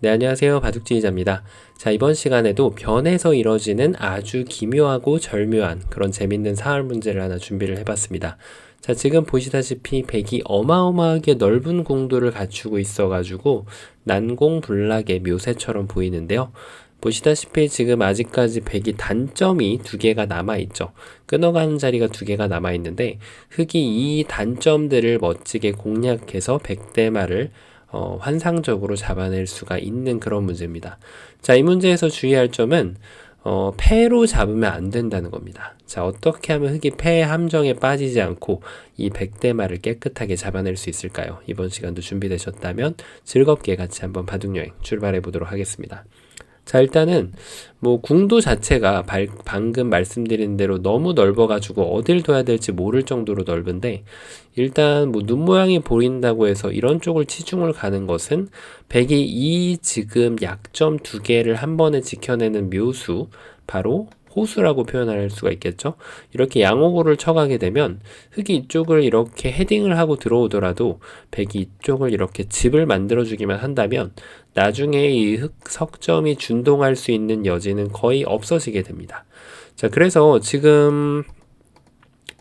네, 안녕하세요. 바둑지휘자입니다. 자, 이번 시간에도 변에서 이뤄지는 아주 기묘하고 절묘한 그런 재밌는 사활 문제를 하나 준비를 해봤습니다. 자, 지금 보시다시피 백이 어마어마하게 넓은 공도를 갖추고 있어가지고 난공불락의 묘세처럼 보이는데요. 보시다시피 지금 아직까지 백이 단점이 두 개가 남아있죠. 끊어가는 자리가 두 개가 남아있는데 흑이 이 단점들을 멋지게 공략해서 백대마를 환상적으로 잡아낼 수가 있는 그런 문제입니다. 자, 이 문제에서 주의할 점은 패로 잡으면 안 된다는 겁니다. 자, 어떻게 하면 흑이 패의 함정에 빠지지 않고 이 백대마를 깨끗하게 잡아낼 수 있을까요? 이번 시간도 준비되셨다면 즐겁게 같이 한번 바둑여행 출발해 보도록 하겠습니다. 자, 일단은 궁도 자체가 방금 말씀드린 대로 너무 넓어가지고 어딜 둬야 될지 모를 정도로 넓은데, 일단 눈 모양이 보인다고 해서 이런 쪽을 치중을 가는 것은 백이 이 지금 약점 두 개를 한 번에 지켜내는 묘수, 바로 호수라고 표현할 수가 있겠죠. 이렇게 양호고를 쳐가게 되면 흑이 이쪽을 이렇게 헤딩을 하고 들어오더라도 백이 이쪽을 이렇게 집을 만들어주기만 한다면 나중에 이 흑 석점이 준동할 수 있는 여지는 거의 없어지게 됩니다. 자, 그래서 지금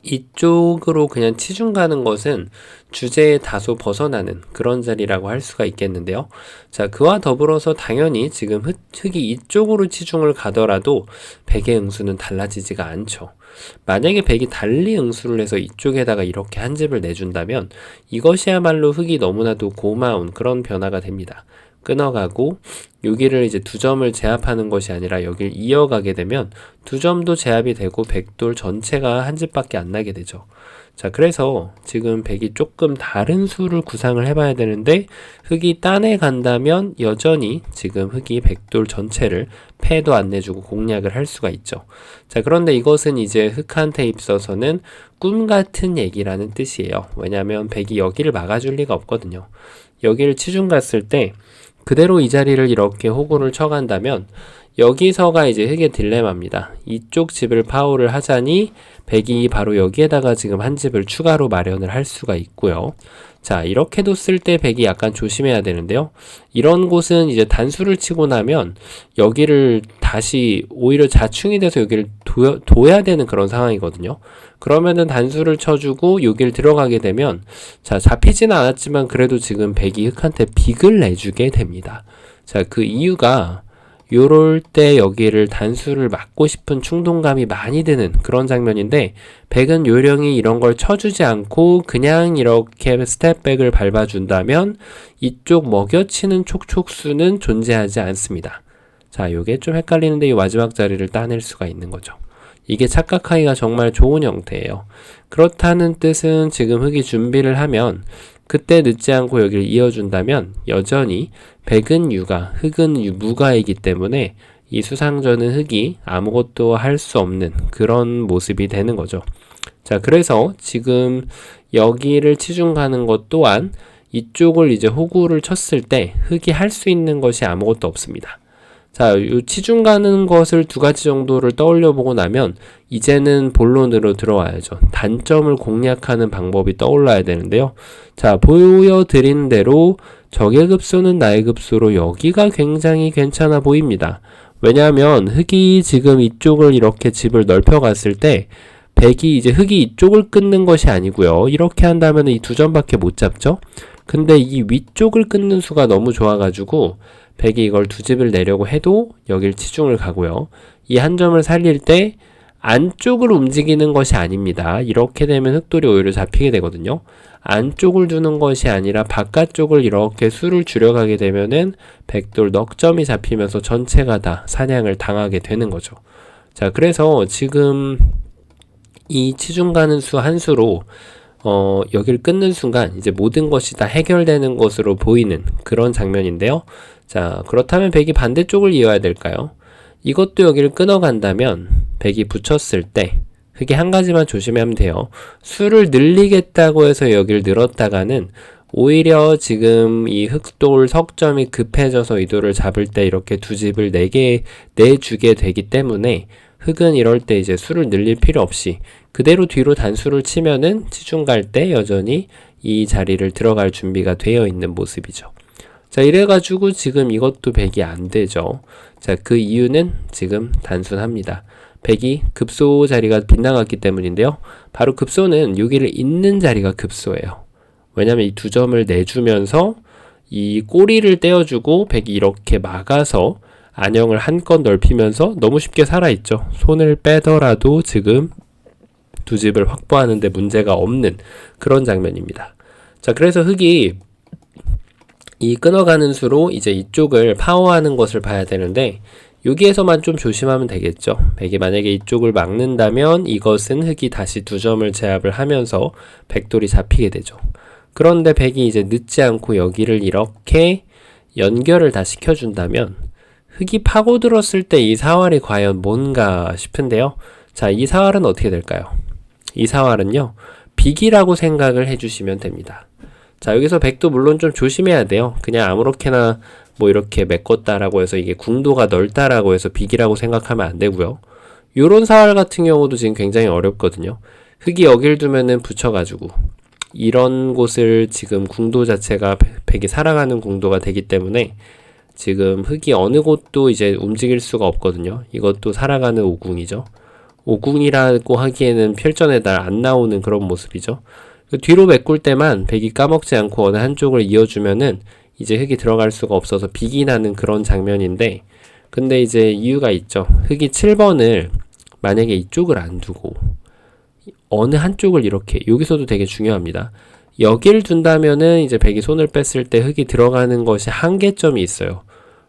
이쪽으로 그냥 치중 가는 것은 주제에 다소 벗어나는 그런 자리라고 할 수가 있겠는데요. 자, 그와 더불어서 당연히 지금 흑이 이쪽으로 치중을 가더라도 백의 응수는 달라지지가 않죠. 만약에 백이 달리 응수를 해서 이쪽에다가 이렇게 한 집을 내준다면 이것이야말로 흑이 너무나도 고마운 그런 변화가 됩니다. 끊어가고 여기를 이제 두 점을 제압하는 것이 아니라 여기를 이어가게 되면 두 점도 제압이 되고 백돌 전체가 한 집밖에 안 나게 되죠. 자, 그래서 지금 백이 조금 다른 수를 구상을 해봐야 되는데 흑이 딴에 간다면 여전히 지금 흑이 백돌 전체를 패도 안 내주고 공략을 할 수가 있죠. 자, 그런데 이것은 이제 흑한테 있어서는 꿈같은 얘기라는 뜻이에요. 왜냐하면 백이 여기를 막아줄 리가 없거든요. 여기를 치중 갔을 때 그대로 이 자리를 이렇게 호구를 쳐간다면 여기서가 이제 흑의 딜레마입니다. 이쪽 집을 파호를 하자니 백이 바로 여기에다가 지금 한 집을 추가로 마련을 할 수가 있고요. 자, 이렇게 뒀을 때 백이 약간 조심해야 되는데요. 이런 곳은 이제 단수를 치고 나면 여기를 다시 오히려 자충이 돼서 여기를 둬야 되는 그런 상황이거든요. 그러면은 단수를 쳐주고 여기를 들어가게 되면, 자, 잡히지는 않았지만 그래도 지금 백이 흑한테 빅을 내주게 됩니다. 자, 그 이유가 요럴 때 여기를 단수를 막고 싶은 충동감이 많이 드는 그런 장면인데, 백은 요령이 이런 걸 쳐주지 않고 그냥 이렇게 스텝백을 밟아준다면 이쪽 먹여치는 촉촉수는 존재하지 않습니다. 자, 요게 좀 헷갈리는데 이 마지막 자리를 따낼 수가 있는 거죠. 이게 착각하기가 정말 좋은 형태예요. 그렇다는 뜻은 지금 흑이 준비를 하면 그때 늦지 않고 여기를 이어준다면 여전히 백은 유가, 흑은 무가이기 때문에 이 수상전은 흑이 아무것도 할 수 없는 그런 모습이 되는 거죠. 자, 그래서 지금 여기를 치중 가는 것 또한 이쪽을 이제 호구를 쳤을 때 흑이 할 수 있는 것이 아무것도 없습니다. 자, 요 치중 가는 것을 두 가지 정도를 떠올려 보고 나면 이제는 본론으로 들어와야죠. 단점을 공략하는 방법이 떠올라야 되는데요. 자, 보여드린 대로 적의 급소는 나의 급소로 여기가 굉장히 괜찮아 보입니다. 왜냐하면 흑이 지금 이쪽을 이렇게 집을 넓혀 갔을 때 백이 이제 흑이 이쪽을 끊는 것이 아니고요. 이렇게 한다면 이 두 점밖에 못 잡죠. 근데 이 위쪽을 끊는 수가 너무 좋아가지고 백이 이걸 두 집을 내려고 해도 여길 치중을 가고요. 이 한 점을 살릴 때 안쪽을 움직이는 것이 아닙니다. 이렇게 되면 흑돌이 오히려 잡히게 되거든요. 안쪽을 두는 것이 아니라 바깥쪽을 이렇게 수를 줄여가게 되면은 백돌 넉점이 잡히면서 전체가 다 사냥을 당하게 되는 거죠. 자, 그래서 지금 이 치중 가는 수 한 수로 여기를 끊는 순간 이제 모든 것이 다 해결되는 것으로 보이는 그런 장면인데요. 자, 그렇다면 백이 반대쪽을 이어야 될까요? 이것도 여기를 끊어간다면 백이 붙였을 때 흑이 한 가지만 조심하면 돼요. 수를 늘리겠다고 해서 여기를 늘었다가는 오히려 지금 이 흑돌 석점이 급해져서 이 돌을 잡을 때 이렇게 두 집을 내주게 되기 때문에 흑은 이럴 때 이제 수를 늘릴 필요 없이 그대로 뒤로 단수를 치면은 치중 갈 때 여전히 이 자리를 들어갈 준비가 되어 있는 모습이죠. 자, 이래가지고 지금 이것도 100이 안 되죠. 자, 그 이유는 지금 단순합니다. 100이 급소 자리가 빗나갔기 때문인데요. 바로 급소는 여기를 잇는 자리가 급소예요. 왜냐면 이 두 점을 내주면서 이 꼬리를 떼어주고 100이 이렇게 막아서 안형을 한껏 넓히면서 너무 쉽게 살아있죠. 손을 빼더라도 지금 두 집을 확보하는데 문제가 없는 그런 장면입니다. 자, 그래서 흑이 이 끊어가는 수로 이제 이쪽을 파워하는 것을 봐야 되는데 여기에서만 좀 조심하면 되겠죠. 100이 만약에 이쪽을 막는다면 이것은 흑이 다시 두 점을 제압을 하면서 백돌이 잡히게 되죠. 그런데 100이 이제 늦지 않고 여기를 이렇게 연결을 다 시켜준다면 흑이 파고들었을 때 이 사활이 과연 뭔가 싶은데요. 자, 이 사활은 어떻게 될까요? 이 사활은요, 빅이라고 생각을 해주시면 됩니다. 자, 여기서 100도 물론 좀 조심해야 돼요. 그냥 아무렇게나 뭐 이렇게 메꿨다라고 해서 이게 궁도가 넓다라고 해서 빅이라고 생각하면 안 되고요. 요런 사활 같은 경우도 지금 굉장히 어렵거든요. 흑이 여길 두면은 붙여가지고 이런 곳을 지금 궁도 자체가 100이 살아가는 궁도가 되기 때문에 지금 흑이 어느 곳도 이제 움직일 수가 없거든요. 이것도 살아가는 오궁이죠. 오궁이라고 하기에는 필전에 안 나오는 그런 모습이죠. 뒤로 메꿀 때만 100이 까먹지 않고 어느 한쪽을 이어주면은 이제 흑이 들어갈 수가 없어서 빅이 나는 그런 장면인데, 근데 이제 이유가 있죠. 흑이 7번을 만약에 이쪽을 안 두고 어느 한쪽을 이렇게, 여기서도 되게 중요합니다. 여기를 둔다면은 이제 100이 손을 뺐을 때 흑이 들어가는 것이 한계점이 있어요.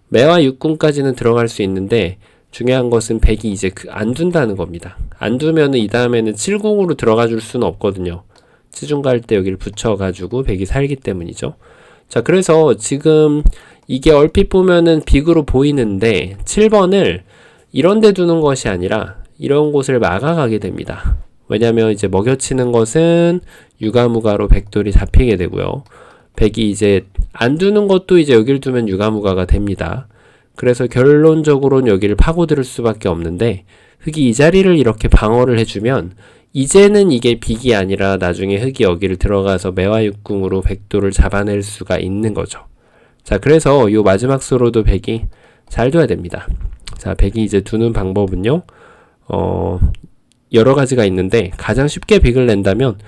매와 육궁까지는 들어갈 수 있는데 중요한 것은 100이 이제 안 둔다는 겁니다. 안 두면은 이 다음에는 7궁으로 들어가 줄 수는 없거든요. 치중 갈 때 여기를 붙여가지고 100이 살기 때문이죠. 자, 그래서 지금 이게 얼핏 보면은 빅으로 보이는데 7번을 이런 데 두는 것이 아니라 이런 곳을 막아가게 됩니다. 왜냐면 이제 먹여치는 것은 유가무가로 백돌이 잡히게 되고요. 100이 이제 안 두는 것도 이제 여기를 두면 유가무가가 됩니다. 그래서 결론적으로는 여기를 파고들 수밖에 없는데 흑이 이 자리를 이렇게 방어를 해주면 이제는 이게 빅이 아니라 나중에 흑이 여기를 들어가서 매화육궁으로 백도를 잡아낼 수가 있는 거죠. 자, 그래서 요 마지막 수로도 100이 잘 둬야 됩니다. 자, 100이 이제 두는 방법은요, 여러 가지가 있는데 가장 쉽게 빅을 낸다면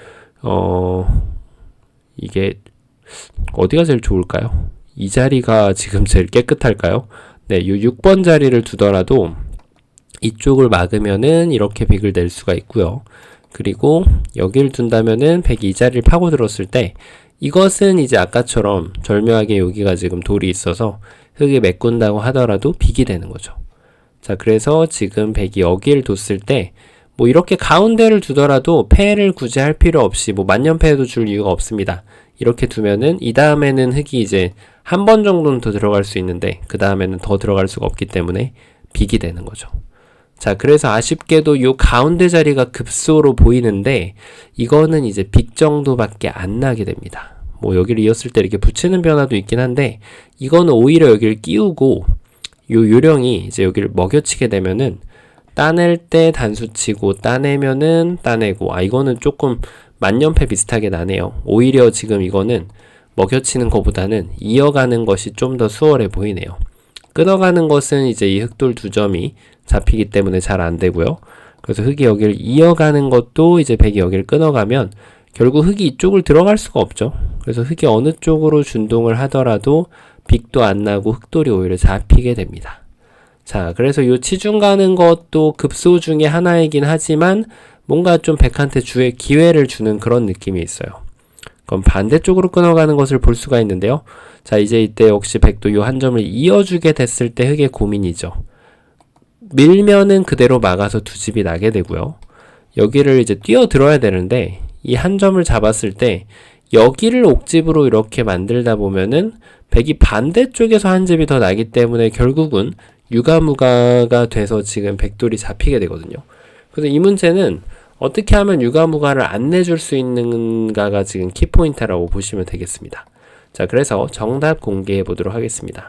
이게 어디가 제일 좋을까요? 이 자리가 지금 제일 깨끗할까요? 네, 요 6번 자리를 두더라도 이쪽을 막으면은 이렇게 빅을 낼 수가 있고요. 그리고 여기를 둔다면은 100이 이 자리를 파고들었을 때 이것은 이제 아까처럼 절묘하게 여기가 지금 돌이 있어서 흙이 메꾼다고 하더라도 빅이 되는 거죠. 자, 그래서 지금 100이 여기를 뒀을 때 뭐 이렇게 가운데를 두더라도 패를 굳이 할 필요 없이 뭐 만년패도 줄 이유가 없습니다. 이렇게 두면은 이 다음에는 흙이 이제 한 번 정도는 더 들어갈 수 있는데 그 다음에는 더 들어갈 수가 없기 때문에 빅이 되는 거죠. 자, 그래서 아쉽게도 요 가운데 자리가 급소로 보이는데 이거는 이제 빅 정도밖에 안 나게 됩니다. 뭐 여기를 이었을 때 이렇게 붙이는 변화도 있긴 한데 이거는 오히려 여기를 끼우고 요 요령이 이제 여기를 먹여치게 되면은 따낼 때 단수치고 따내면은 따내고, 이거는 조금 만년패 비슷하게 나네요. 오히려 지금 이거는 먹여치는 것보다는 이어가는 것이 좀 더 수월해 보이네요. 끊어가는 것은 이제 이 흑돌 두 점이 잡히기 때문에 잘 안 되고요. 그래서 흑이 여기를 이어가는 것도 이제 100이 여기를 끊어가면 결국 흑이 이쪽을 들어갈 수가 없죠. 그래서 흑이 어느 쪽으로 준동을 하더라도 빅도 안 나고 흑돌이 오히려 잡히게 됩니다. 자, 그래서 요 치중 가는 것도 급소 중에 하나이긴 하지만 뭔가 좀 100한테 기회를 주는 그런 느낌이 있어요. 그럼 반대쪽으로 끊어가는 것을 볼 수가 있는데요. 자, 이제 이때 역시 100도 요 한 점을 이어주게 됐을 때 흑의 고민이죠. 밀면은 그대로 막아서 두 집이 나게 되고요. 여기를 이제 뛰어들어야 되는데 이 한 점을 잡았을 때 여기를 옥집으로 이렇게 만들다 보면은 100이 반대쪽에서 한 집이 더 나기 때문에 결국은 유가무가가 돼서 지금 백돌이 잡히게 되거든요. 그래서 이 문제는 어떻게 하면 유가무가를 안 내줄 수 있는가가 지금 키포인트라고 보시면 되겠습니다. 자, 그래서 정답 공개해 보도록 하겠습니다.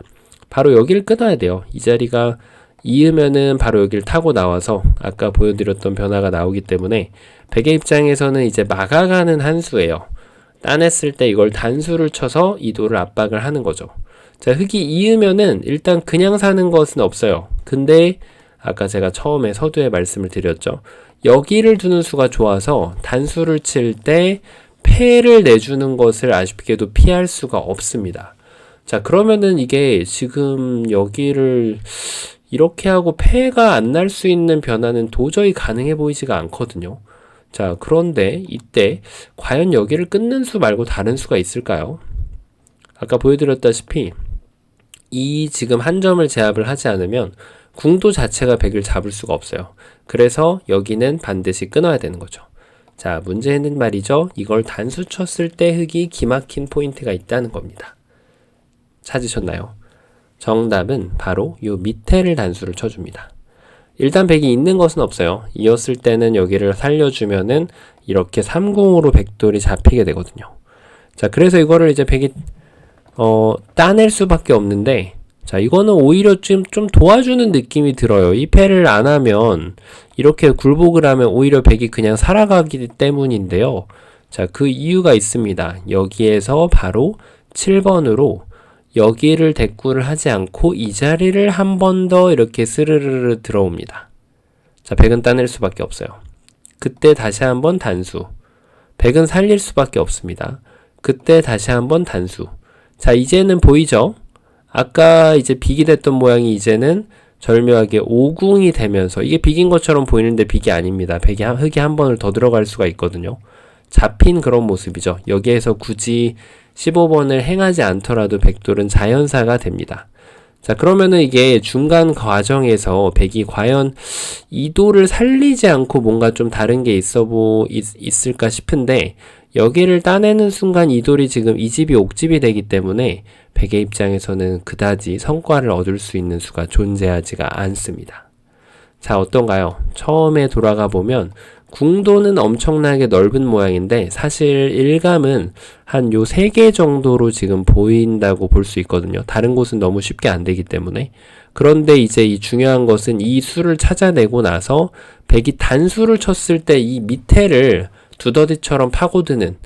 바로 여기를 끊어야 돼요. 이 자리가 이으면은 바로 여기를 타고 나와서 아까 보여드렸던 변화가 나오기 때문에 백의 입장에서는 이제 막아가는 한 수예요. 따냈을 때 이걸 단수를 쳐서 이도를 압박을 하는 거죠. 자, 흙이 이으면은 일단 그냥 사는 것은 없어요. 근데 아까 제가 처음에 서두에 말씀을 드렸죠. 여기를 두는 수가 좋아서 단수를 칠 때 패를 내주는 것을 아쉽게도 피할 수가 없습니다. 자, 그러면은 이게 지금 여기를 이렇게 하고 패가 안 날 수 있는 변화는 도저히 가능해 보이지가 않거든요. 자, 그런데 이때 과연 여기를 끊는 수 말고 다른 수가 있을까요? 아까 보여드렸다시피 이 지금 한 점을 제압을 하지 않으면 궁도 자체가 100을 잡을 수가 없어요. 그래서 여기는 반드시 끊어야 되는 거죠. 자, 문제는 말이죠. 이걸 단수 쳤을 때 흙이 기막힌 포인트가 있다는 겁니다. 찾으셨나요? 정답은 바로 요 밑에를 단수를 쳐줍니다. 일단 100이 있는 것은 없어요. 이었을 때는 여기를 살려주면은 이렇게 3궁으로 백돌이 잡히게 되거든요. 자, 그래서 이거를 이제 100이 따낼 수밖에 없는데, 자, 이거는 오히려 좀 도와주는 느낌이 들어요. 이 패를 안 하면, 이렇게 굴복을 하면 오히려 100이 그냥 살아가기 때문인데요. 자, 그 이유가 있습니다. 여기에서 바로 7번으로 여기를 대꾸를 하지 않고 이 자리를 한 번 더 이렇게 스르르르 들어옵니다. 자, 100은 따낼 수밖에 없어요. 그때 다시 한번 단수. 100은 살릴 수밖에 없습니다. 그때 다시 한번 단수. 자, 이제는 보이죠? 아까 이제 빅이 됐던 모양이 이제는 절묘하게 5궁이 되면서, 이게 빅인 것처럼 보이는데 빅이 아닙니다. 흙이 한 번을 더 들어갈 수가 있거든요. 잡힌 그런 모습이죠. 여기에서 굳이 15번을 행하지 않더라도 백돌은 자연사가 됩니다. 자, 그러면은 이게 중간 과정에서 100이 과연 이도를 살리지 않고 뭔가 좀 다른 게 있을까 싶은데, 여기를 따내는 순간 이돌이 지금 이집이 옥집이 되기 때문에 100의 입장에서는 그다지 성과를 얻을 수 있는 수가 존재하지가 않습니다. 자, 어떤가요? 처음에 돌아가 보면 궁도는 엄청나게 넓은 모양인데 사실 일감은 한 요 3개 정도로 지금 보인다고 볼 수 있거든요. 다른 곳은 너무 쉽게 안 되기 때문에. 그런데 이제 이 중요한 것은 이 수를 찾아내고 나서 100이 단수를 쳤을 때 이 밑에를 두더지처럼 파고드는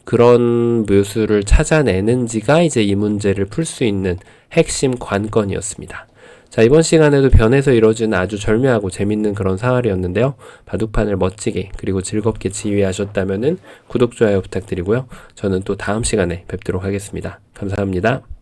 그런 묘수를 찾아내는지가 이제 이 문제를 풀 수 있는 핵심 관건이었습니다. 자, 이번 시간에도 변에서 이루어지는 아주 절묘하고 재밌는 그런 사활이었는데요. 바둑판을 멋지게 그리고 즐겁게 지휘하셨다면은 구독, 좋아요 부탁드리고요. 저는 또 다음 시간에 뵙도록 하겠습니다. 감사합니다.